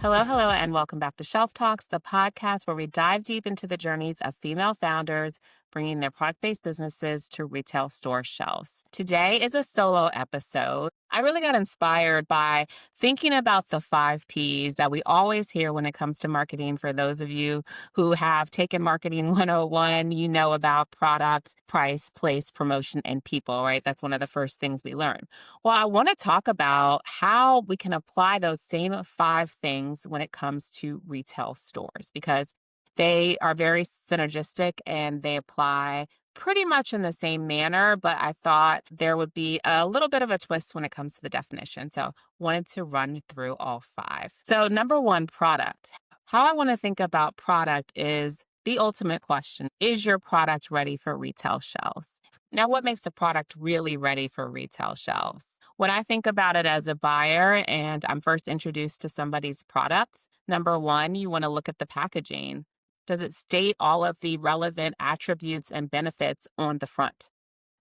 Hello, hello, and welcome back to Shelf Talks, the podcast where we dive deep into the journeys of female founders bringing their product based businesses to retail store shelves. Today is a solo episode. I really got inspired by thinking about the 5 Ps that we always hear when it comes to marketing. For those of you who have taken Marketing 101, you know about product, price, place, promotion, and people, right? That's one of the first things we learn. Well, I want to talk about how we can apply those same 5 things when it comes to retail stores because they are very synergistic and they apply pretty much in the same manner. But I thought there would be a little bit of a twist when it comes to the definition. So, wanted to run through all 5. So, number one, product. How I want to think about product is the ultimate question. Is your product ready for retail shelves? Now, what makes a product really ready for retail shelves? When I think about it as a buyer and I'm first introduced to somebody's product, number one, you want to look at the packaging. Does it state all of the relevant attributes and benefits on the front?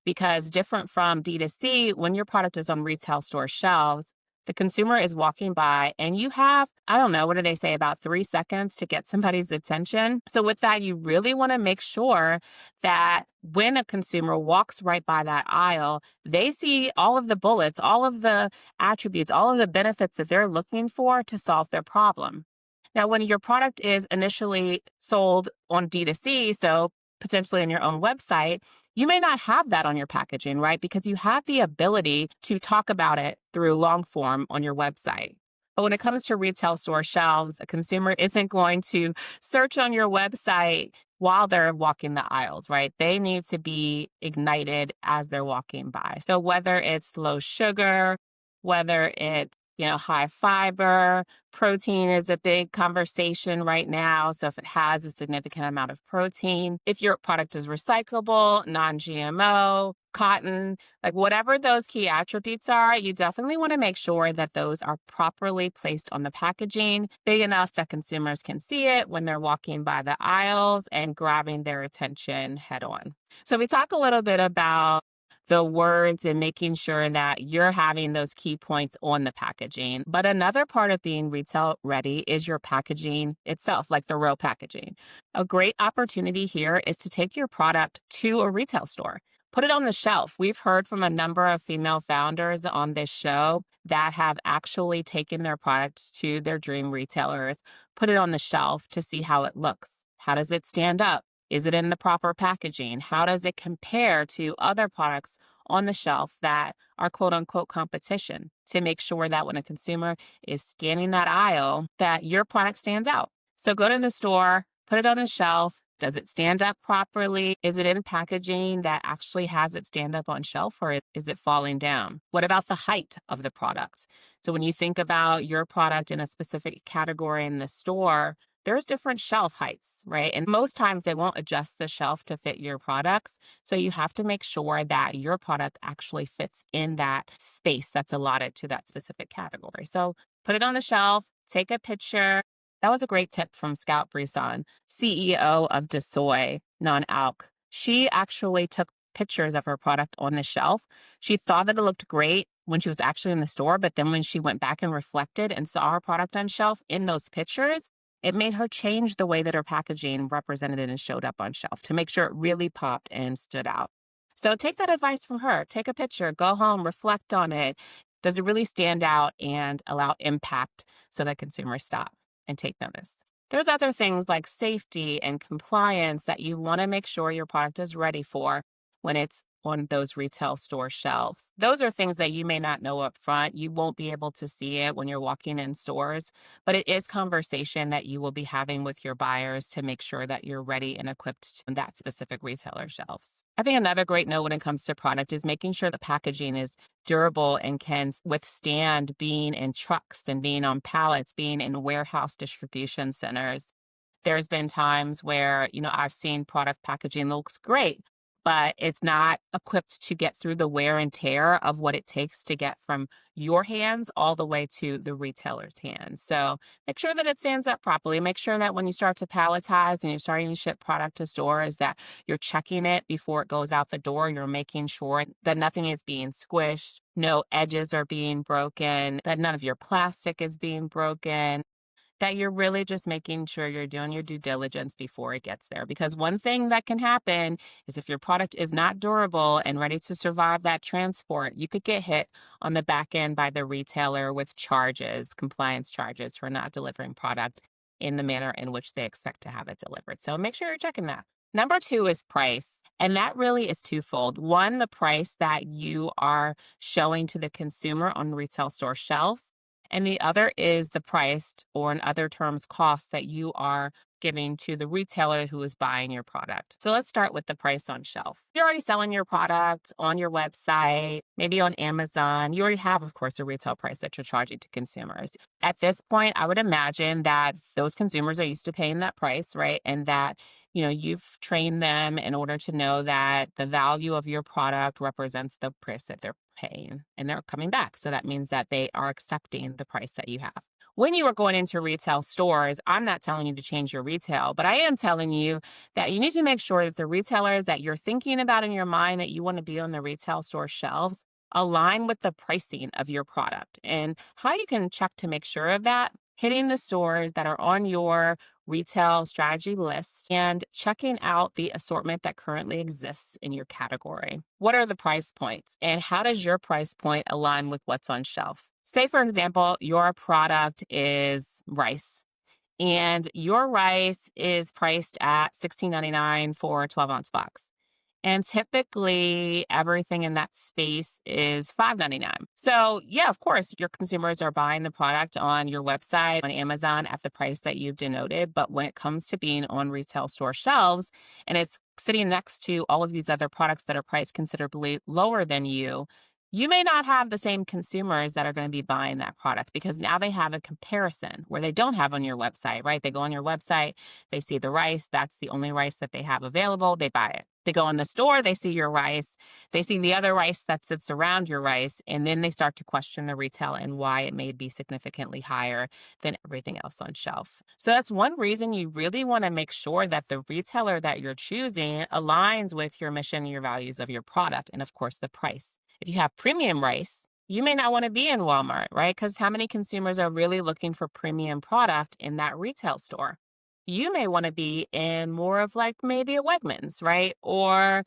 Because different from D2C, when your product is on retail store shelves, the consumer is walking by and you have, I don't know, what do they say, about 3 seconds to get somebody's attention. So with that, you really want to make sure that when a consumer walks right by that aisle, they see all of the bullets, all of the attributes, all of the benefits that they're looking for to solve their problem. Now, when your product is initially sold on D2C, so potentially on your own website, you may not have that on your packaging, right? Because you have the ability to talk about it through long form on your website. But when it comes to retail store shelves, a consumer isn't going to search on your website while they're walking the aisles, right? They need to be ignited as they're walking by. So whether it's low sugar, whether it's high fiber, protein is a big conversation right now. So if it has a significant amount of protein, if your product is recyclable, non-GMO, cotton, like whatever those key attributes are, you definitely want to make sure that those are properly placed on the packaging, big enough that consumers can see it when they're walking by the aisles and grabbing their attention head on. So we talk a little bit about the words and making sure that you're having those key points on the packaging. But another part of being retail ready is your packaging itself, like the real packaging. A great opportunity here is to take your product to a retail store. Put it on the shelf. We've heard from a number of female founders on this show that have actually taken their products to their dream retailers, put it on the shelf to see how it looks. How does it stand up? Is it in the proper packaging? How does it compare to other products on the shelf that are quote unquote competition, to make sure that when a consumer is scanning that aisle, that your product stands out? So go to the store, put it on the shelf. Does it stand up properly? Is it in packaging that actually has it stand up on shelf, or is it falling down? What about the height of the product? So when you think about your product in a specific category in the store, there's different shelf heights, right? And most times they won't adjust the shelf to fit your products. So you have to make sure that your product actually fits in that space that's allotted to that specific category. So put it on the shelf, take a picture. That was a great tip from Scout Brisson, CEO of DeSoy Non-Alc. She actually took pictures of her product on the shelf. She thought that it looked great when she was actually in the store, but then when she went back and reflected and saw her product on shelf in those pictures, it made her change the way that her packaging represented it and showed up on shelf to make sure it really popped and stood out. So take that advice from her. Take a picture, go home, reflect on it. Does it really stand out and allow impact so that consumers stop and take notice? There's other things like safety and compliance that you want to make sure your product is ready for when it's on those retail store shelves. Those are things that you may not know up front. You won't be able to see it when you're walking in stores, but it is conversation that you will be having with your buyers to make sure that you're ready and equipped on that specific retailer shelves. I think another great note when it comes to product is making sure the packaging is durable and can withstand being in trucks and being on pallets, being in warehouse distribution centers. There's been times where, I've seen product packaging looks great, but it's not equipped to get through the wear and tear of what it takes to get from your hands all the way to the retailer's hands. So make sure that it stands up properly. Make sure that when you start to palletize and you're starting to ship product to stores, that you're checking it before it goes out the door. You're making sure that nothing is being squished, no edges are being broken, that none of your plastic is being broken. that you're really just making sure you're doing your due diligence before it gets there. Because one thing that can happen is if your product is not durable and ready to survive that transport, you could get hit on the back end by the retailer with charges, compliance charges for not delivering product in the manner in which they expect to have it delivered. So make sure you're checking that. Number two is price. And that really is twofold. One, the price that you are showing to the consumer on retail store shelves. And the other is the price, or in other terms, cost that you are giving to the retailer who is buying your product. So let's start with the price on shelf. You're already selling your product on your website, maybe on Amazon. You already have, of course, a retail price that you're charging to consumers. At this point, I would imagine that those consumers are used to paying that price, right? And that you've trained them in order to know that the value of your product represents the price that they're paying, and they're coming back. So that means that they are accepting the price that you have. When you are going into retail stores, I'm not telling you to change your retail, but I am telling you that you need to make sure that the retailers that you're thinking about in your mind that you want to be on the retail store shelves align with the pricing of your product. And how you can check to make sure of that, hitting the stores that are on your retail strategy list and checking out the assortment that currently exists in your category. What are the price points and how does your price point align with what's on shelf? Say, for example, your product is rice and your rice is priced at $16.99 for a 12-ounce box. And typically everything in that space is $5.99. So yeah, of course, your consumers are buying the product on your website, on Amazon at the price that you've denoted. But when it comes to being on retail store shelves and it's sitting next to all of these other products that are priced considerably lower than you may not have the same consumers that are going to be buying that product because now they have a comparison where they don't have on your website, right? They go on your website, they see the rice, that's the only rice that they have available, they buy it. They go in the store, they see your rice, they see the other rice that sits around your rice, and then they start to question the retail and why it may be significantly higher than everything else on shelf. So that's one reason you really want to make sure that the retailer that you're choosing aligns with your mission and your values of your product, and of course, the price. If you have premium rice, you may not want to be in Walmart, right? Because how many consumers are really looking for premium product in that retail store? You may want to be in more of like maybe a Wegmans, right? Or,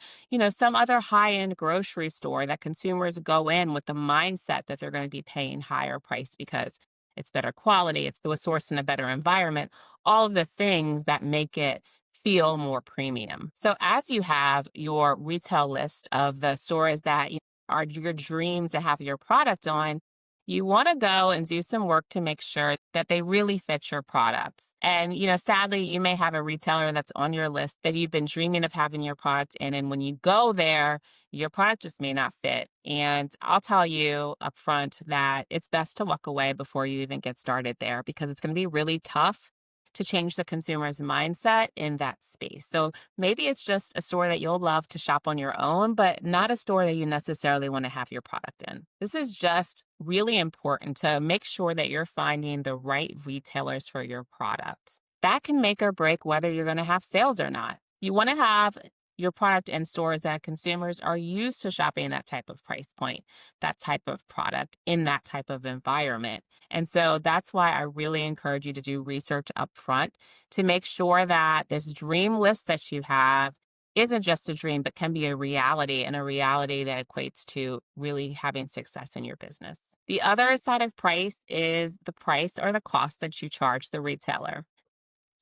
some other high-end grocery store that consumers go in with the mindset that they're going to be paying higher price because it's better quality, it's sourced in a better environment, all of the things that make it feel more premium. So as you have your retail list of the stores that are your dream to have your product on, you want to go and do some work to make sure that they really fit your products. And, sadly, you may have a retailer that's on your list that you've been dreaming of having your product in. And when you go there, your product just may not fit. And I'll tell you up front that it's best to walk away before you even get started there because it's going to be really tough to change the consumer's mindset in that space. So maybe it's just a store that you'll love to shop on your own, but not a store that you necessarily want to have your product in. This is just really important to make sure that you're finding the right retailers for your product. That can make or break whether you're going to have sales or not. You want to have your product in stores that consumers are used to shopping that type of price point, that type of product in that type of environment. And so that's why I really encourage you to do research up front to make sure that this dream list that you have isn't just a dream, but can be a reality, and a reality that equates to really having success in your business. The other side of price is the price or the cost that you charge the retailer.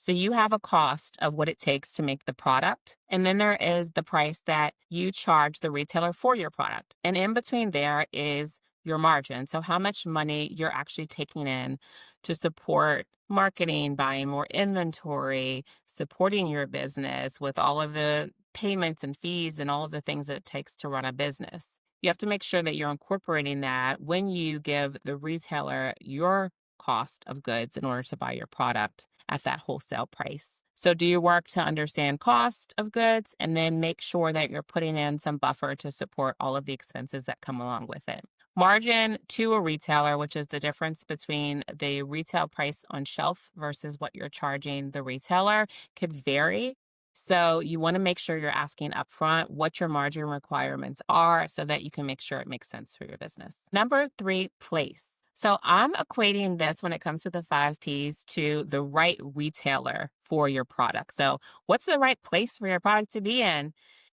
So you have a cost of what it takes to make the product. And then there is the price that you charge the retailer for your product. And in between there is your margin. So how much money you're actually taking in to support marketing, buying more inventory, supporting your business with all of the payments and fees and all of the things that it takes to run a business. You have to make sure that you're incorporating that when you give the retailer your cost of goods in order to buy your product at that wholesale price. So do your work to understand cost of goods and then make sure that you're putting in some buffer to support all of the expenses that come along with it. Margin to a retailer, which is the difference between the retail price on shelf versus what you're charging the retailer, could vary. So you want to make sure you're asking upfront what your margin requirements are so that you can make sure it makes sense for your business. Number 3, place. So I'm equating this when it comes to the 5 Ps to the right retailer for your product. So, what's the right place for your product to be in?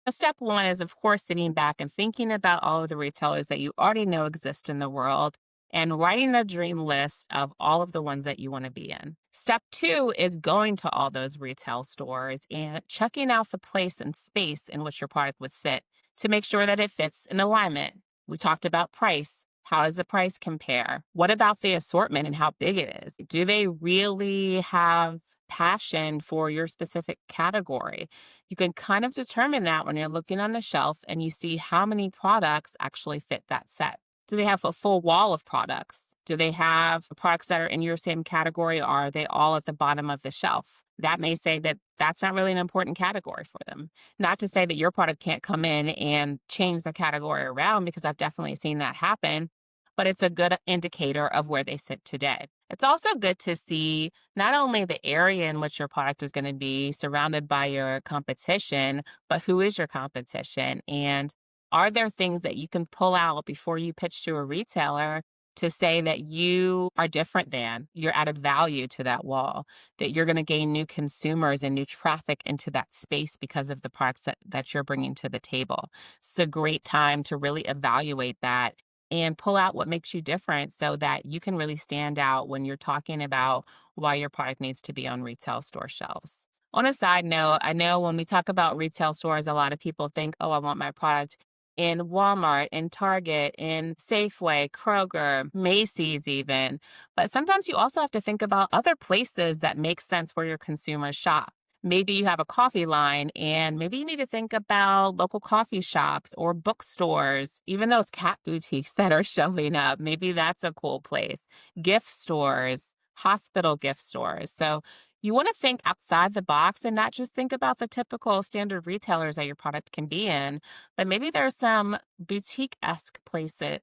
Step one is, of course, sitting back and thinking about all of the retailers that you already know exist in the world and writing a dream list of all of the ones that you want to be in. Step two is going to all those retail stores and checking out the place and space in which your product would sit to make sure that it fits in alignment. We talked about price. How does the price compare? What about the assortment and how big it is? Do they really have passion for your specific category? You can kind of determine that when you're looking on the shelf and you see how many products actually fit that set. Do they have a full wall of products? Do they have products that are in your same category, or are they all at the bottom of the shelf? That may say that that's not really an important category for them. Not to say that your product can't come in and change the category around, because I've definitely seen that happen, but it's a good indicator of where they sit today. It's also good to see not only the area in which your product is going to be surrounded by your competition, but who is your competition? And are there things that you can pull out before you pitch to a retailer to say that you are different than, you're added value to that wall, that you're going to gain new consumers and new traffic into that space because of the products that you're bringing to the table? It's a great time to really evaluate that and pull out what makes you different so that you can really stand out when you're talking about why your product needs to be on retail store shelves. On a side note, I know when we talk about retail stores, a lot of people think, oh, I want my product in Walmart, in Target, in Safeway, Kroger, Macy's even. But sometimes you also have to think about other places that make sense where your consumers shop. Maybe you have a coffee line and maybe you need to think about local coffee shops or bookstores, even those cat boutiques that are showing up. Maybe that's a cool place. Gift stores, hospital gift stores. So you want to think outside the box and not just think about the typical standard retailers that your product can be in, but maybe there's some boutique-esque places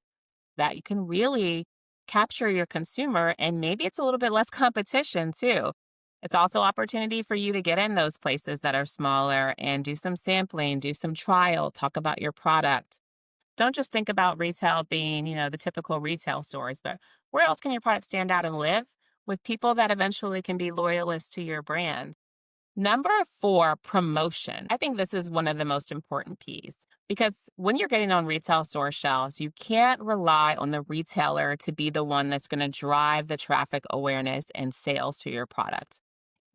that you can really capture your consumer, and maybe it's a little bit less competition too. It's also opportunity for you to get in those places that are smaller and do some sampling, do some trial, talk about your product. Don't just think about retail being, the typical retail stores, but where else can your product stand out and live with people that eventually can be loyalists to your brand? Number four, promotion. I think this is one of the most important Ps, because when you're getting on retail store shelves, you can't rely on the retailer to be the one that's going to drive the traffic awareness and sales to your product.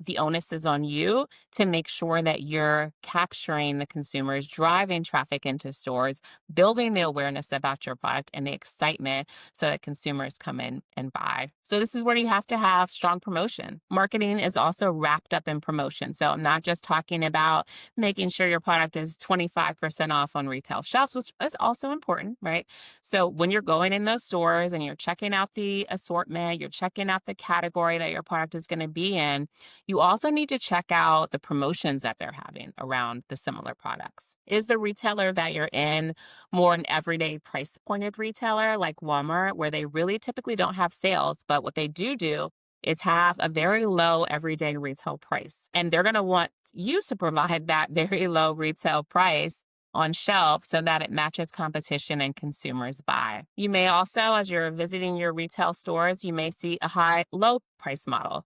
The onus is on you to make sure that you're capturing the consumers, driving traffic into stores, building the awareness about your product and the excitement so that consumers come in and buy. So this is where you have to have strong promotion. Marketing is also wrapped up in promotion. So I'm not just talking about making sure your product is 25% off on retail shelves, which is also important, right? So when you're going in those stores and you're checking out the assortment, you're checking out the category that your product is going to be in, you also need to check out the promotions that they're having around the similar products. Is the retailer that you're in more an everyday price pointed retailer like Walmart, where they really typically don't have sales, but what they do is have a very low everyday retail price. And they're going to want you to provide that very low retail price on shelf so that it matches competition and consumers buy. You may also, as you're visiting your retail stores, you may see a high-low price model,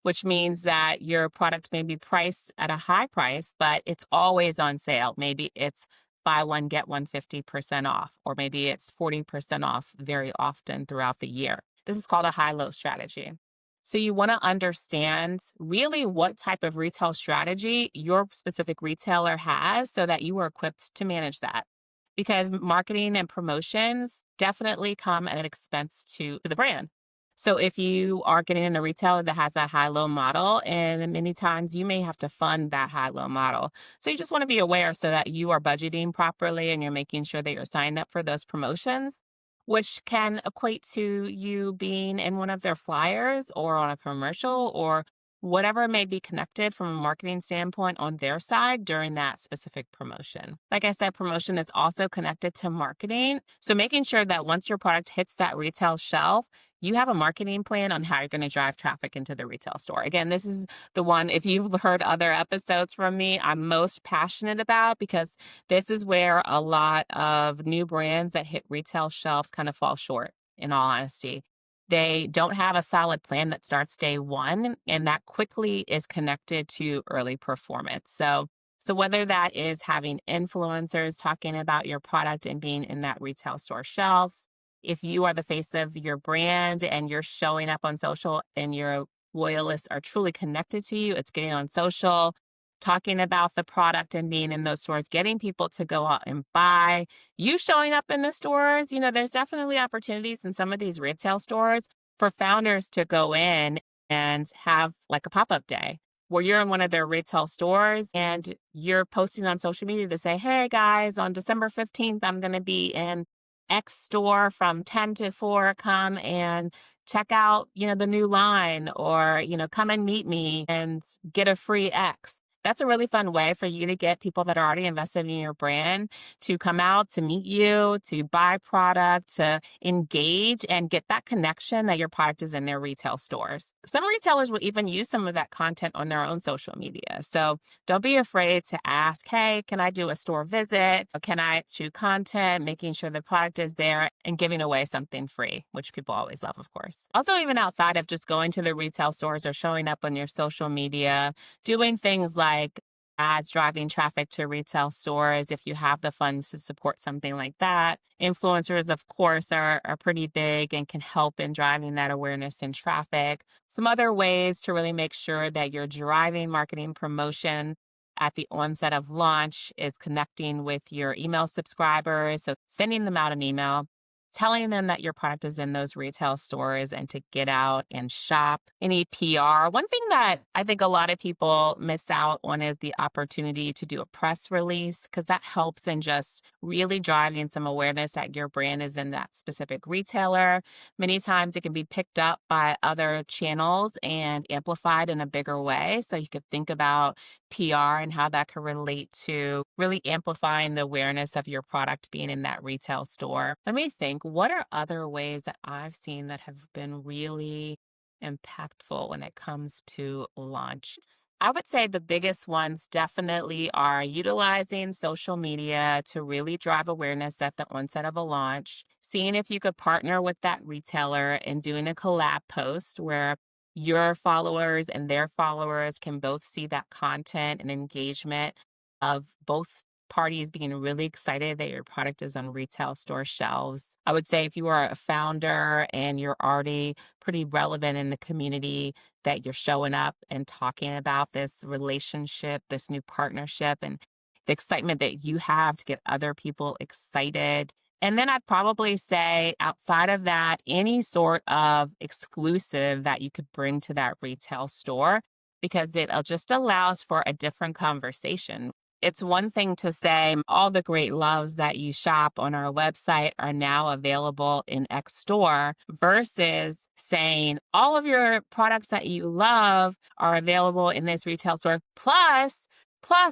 which means that your product may be priced at a high price, but it's always on sale. Maybe it's buy one, get one 50% off, or maybe it's 40% off very often throughout the year. This is called a high-low strategy. So you want to understand really what type of retail strategy your specific retailer has so that you are equipped to manage that. Because marketing and promotions definitely come at an expense to the brand. So if you are getting in a retailer that has that high-low model, and many times you may have to fund that high-low model. So you just want to be aware so that you are budgeting properly and you're making sure that you're signing up for those promotions, which can equate to you being in one of their flyers or on a commercial or whatever may be connected from a marketing standpoint on their side during that specific promotion. Like I said, promotion is also connected to marketing. So making sure that once your product hits that retail shelf, you have a marketing plan on how you're going to drive traffic into the retail store. Again, this is the one, if you've heard other episodes from me, I'm most passionate about, because this is where a lot of new brands that hit retail shelves kind of fall short, in all honesty. They don't have a solid plan that starts day one, and that quickly is connected to early performance. So whether that is having influencers talking about your product and being in that retail store shelves, if you are the face of your brand and you're showing up on social and your loyalists are truly connected to you, it's getting on social, talking about the product and being in those stores, getting people to go out and buy, you showing up in the stores. There's definitely opportunities in some of these retail stores for founders to go in and have like a pop-up day where you're in one of their retail stores and you're posting on social media to say, hey guys, on December 15th, I'm going to be in X store from 10 to 4. Come and check out, the new line, or, come and meet me and get a free X. That's a really fun way for you to get people that are already invested in your brand to come out to meet you, to buy product, to engage and get that connection that your product is in their retail stores. Some retailers will even use some of that content on their own social media. So don't be afraid to ask, hey, can I do a store visit? Or can I shoot content, making sure the product is there and giving away something free, which people always love, of course. Also, even outside of just going to the retail stores or showing up on your social media, doing things like ads driving traffic to retail stores if you have the funds to support something like that. Influencers, of course, are pretty big and can help in driving that awareness and traffic. Some other ways to really make sure that you're driving marketing promotion at the onset of launch is connecting with your email subscribers. So sending them out an email, telling them that your product is in those retail stores and to get out and shop. Any PR. One thing that I think a lot of people miss out on is the opportunity to do a press release, because that helps in just really driving some awareness that your brand is in that specific retailer. Many times it can be picked up by other channels and amplified in a bigger way. So you could think about PR and how that could relate to really amplifying the awareness of your product being in that retail store. Let me think, what are other ways that I've seen that have been really impactful when it comes to launch? I would say the biggest ones definitely are utilizing social media to really drive awareness at the onset of a launch, seeing if you could partner with that retailer and doing a collab post where your followers and their followers can both see that content and engagement of both parties being really excited that your product is on retail store shelves. I would say if you are a founder and you're already pretty relevant in the community, that you're showing up and talking about this relationship, this new partnership, and the excitement that you have to get other people excited. And then I'd probably say outside of that, any sort of exclusive that you could bring to that retail store, because it just allows for a different conversation. It's one thing to say all the great loves that you shop on our website are now available in X store versus saying all of your products that you love are available in this retail store. Plus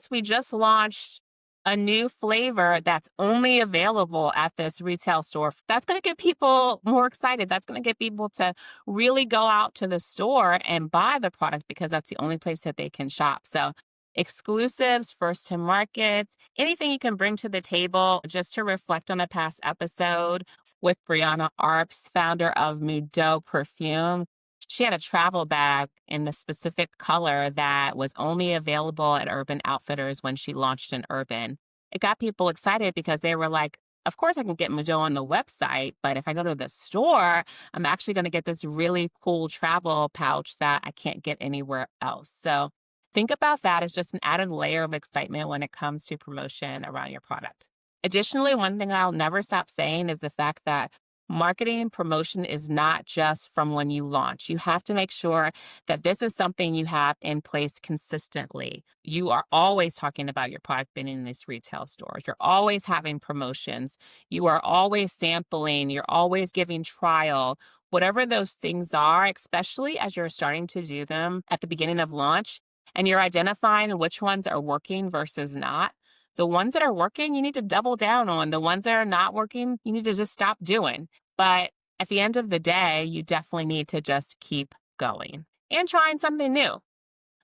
we just launched a new flavor that's only available at this retail store. That's going to get people more excited. That's going to get people to really go out to the store and buy the product because that's the only place that they can shop. So exclusives, first to markets, anything you can bring to the table. Just to reflect on a past episode with Brianna Arps, founder of Mudo Perfume. She had a travel bag in the specific color that was only available at Urban Outfitters when she launched in Urban. It got people excited because they were like, of course I can get Mudo on the website, but if I go to the store, I'm actually going to get this really cool travel pouch that I can't get anywhere else. So think about that as just an added layer of excitement when it comes to promotion around your product. Additionally, one thing I'll never stop saying is the fact that marketing and promotion is not just from when you launch. You have to make sure that this is something you have in place consistently. You are always talking about your product being in these retail stores. You're always having promotions. You are always sampling. You're always giving trial. Whatever those things are, especially as you're starting to do them at the beginning of launch, and you're identifying which ones are working versus not. The ones that are working, you need to double down on. The ones that are not working, you need to just stop doing. But at the end of the day, you definitely need to just keep going and trying something new.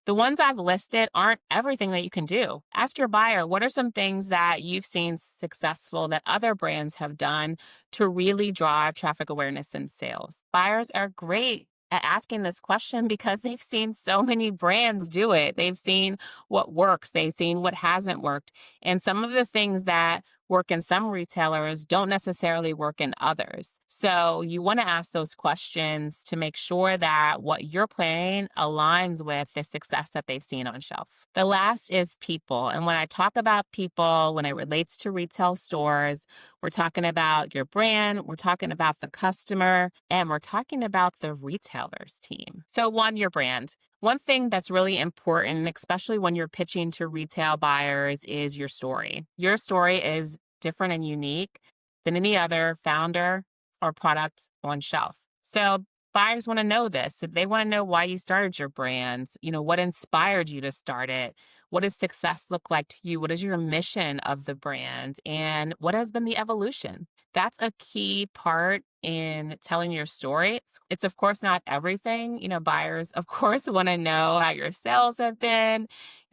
The ones I've listed aren't everything that you can do. Ask your buyer, what are some things that you've seen successful that other brands have done to really drive traffic awareness and sales? Buyers are great at asking this question because they've seen so many brands do it. They've seen what works, they've seen what hasn't worked. And some of the things that work in some retailers don't necessarily work in others. So you want to ask those questions to make sure that what you're planning aligns with the success that they've seen on shelf. The last is people. And when I talk about people, when it relates to retail stores, we're talking about your brand, we're talking about the customer, and we're talking about the retailer's team. So, one, your brand. One thing that's really important, especially when you're pitching to retail buyers, is your story. Your story is different and unique than any other founder or product on shelf. So buyers want to know this. They want to know why you started your brand, what inspired you to start it? What does success look like to you? What is your mission of the brand? And what has been the evolution? That's a key part in telling your story. It's of course not everything. Buyers, of course, want to know how your sales have been,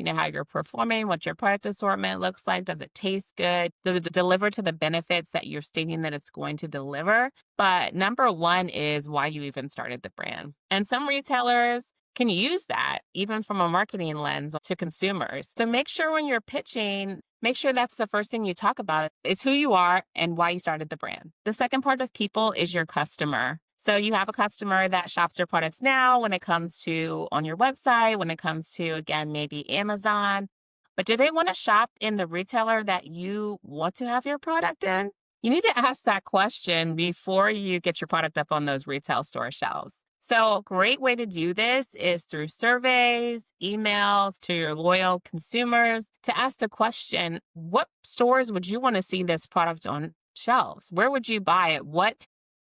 how you're performing, what your product assortment looks like. Does it taste good? Does it deliver to the benefits that you're stating that it's going to deliver? But number one is why you even started the brand. And some retailers can use that even from a marketing lens to consumers. So make sure when you're pitching, make sure that's the first thing you talk about is who you are and why you started the brand. The second part of people is your customer. So you have a customer that shops your products now when it comes to on your website, when it comes to, again, maybe Amazon. But do they want to shop in the retailer that you want to have your product in? You need to ask that question before you get your product up on those retail store shelves. So a great way to do this is through surveys, emails to your loyal consumers to ask the question, what stores would you want to see this product on shelves? Where would you buy it? What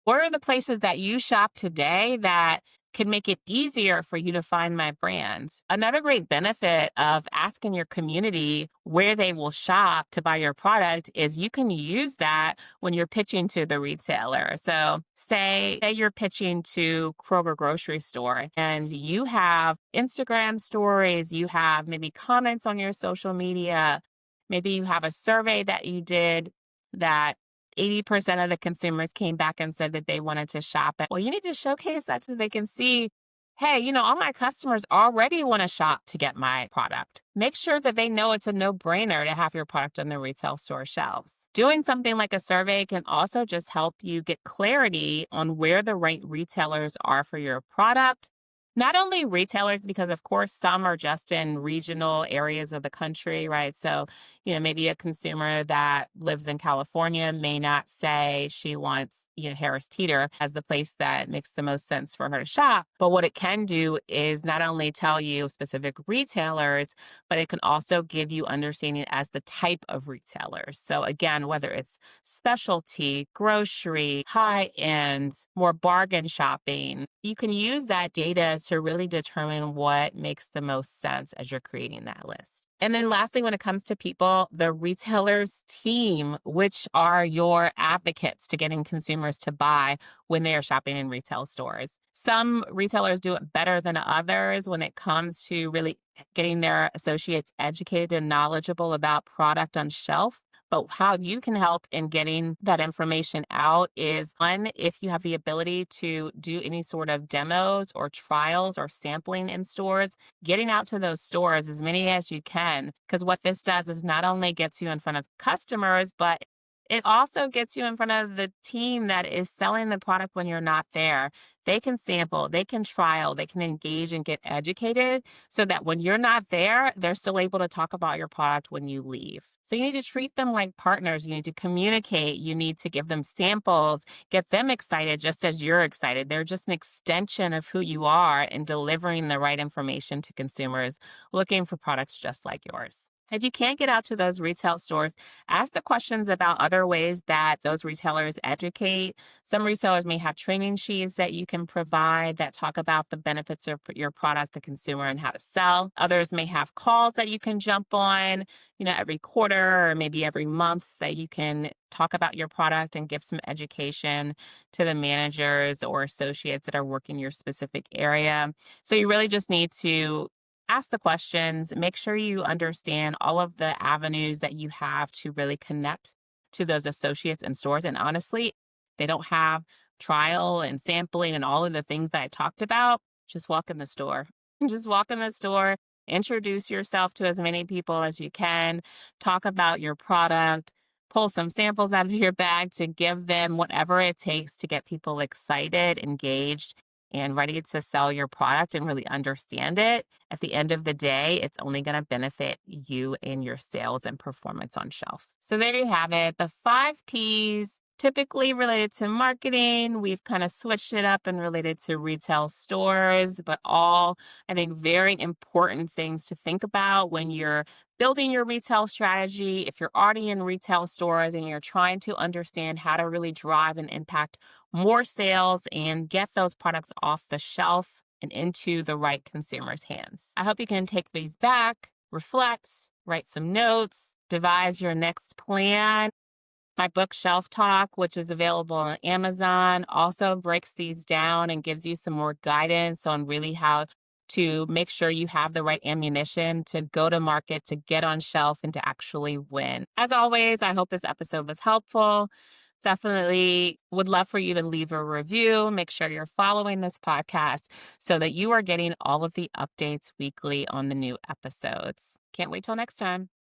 are the places that you shop today that can make it easier for you to find my brands? Another great benefit of asking your community where they will shop to buy your product is you can use that when you're pitching to the retailer. So say you're pitching to Kroger grocery store and you have Instagram stories, you have maybe comments on your social media, maybe you have a survey that you did that 80% of the consumers came back and said that they wanted to shop it. Well, you need to showcase that so they can see, hey, all my customers already want to shop to get my product. Make sure that they know it's a no-brainer to have your product on the retail store shelves. Doing something like a survey can also just help you get clarity on where the right retailers are for your product. Not only retailers, because of course some are just in regional areas of the country, right? So, maybe a consumer that lives in California may not say she wants, Harris Teeter as the place that makes the most sense for her to shop. But what it can do is not only tell you specific retailers, but it can also give you understanding as the type of retailers. So again, whether it's specialty, grocery, high end, more bargain shopping, you can use that data to really determine what makes the most sense as you're creating that list. And then lastly, when it comes to people, the retailer's team, which are your advocates to getting consumers to buy when they are shopping in retail stores. Some retailers do it better than others when it comes to really getting their associates educated and knowledgeable about product on shelf. But how you can help in getting that information out is one, if you have the ability to do any sort of demos or trials or sampling in stores, getting out to those stores, as many as you can. Because what this does is not only gets you in front of customers, but it also gets you in front of the team that is selling the product when you're not there. They can sample, they can trial, they can engage and get educated so that when you're not there, they're still able to talk about your product when you leave. So you need to treat them like partners. You need to communicate. You need to give them samples, get them excited just as you're excited. They're just an extension of who you are in delivering the right information to consumers looking for products just like yours. If you can't get out to those retail stores, ask the questions about other ways that those retailers educate. Some retailers may have training sheets that you can provide that talk about the benefits of your product, the consumer, and how to sell. Others may have calls that you can jump on, every quarter or maybe every month that you can talk about your product and give some education to the managers or associates that are working your specific area. So you really just need to ask the questions, make sure you understand all of the avenues that you have to really connect to those associates in stores. And honestly, they don't have trial and sampling and all of the things that I talked about. Just walk in the store. Just walk in the store, introduce yourself to as many people as you can, talk about your product, pull some samples out of your bag to give them whatever it takes to get people excited, engaged, and ready to sell your product and really understand it. At the end of the day, it's only going to benefit you and your sales and performance on shelf. So there you have it. The 5 Ps typically related to marketing. We've kind of switched it up and related to retail stores, but all, I think, very important things to think about when you're building your retail strategy. If you're already in retail stores and you're trying to understand how to really drive and impact more sales and get those products off the shelf and into the right consumer's hands. I hope you can take these back, reflect, write some notes, devise your next plan. My book, Shelf Talk, which is available on Amazon, also breaks these down and gives you some more guidance on really how to make sure you have the right ammunition to go to market, to get on shelf, and to actually win. As always, I hope this episode was helpful. Definitely would love for you to leave a review. Make sure you're following this podcast so that you are getting all of the updates weekly on the new episodes. Can't wait till next time.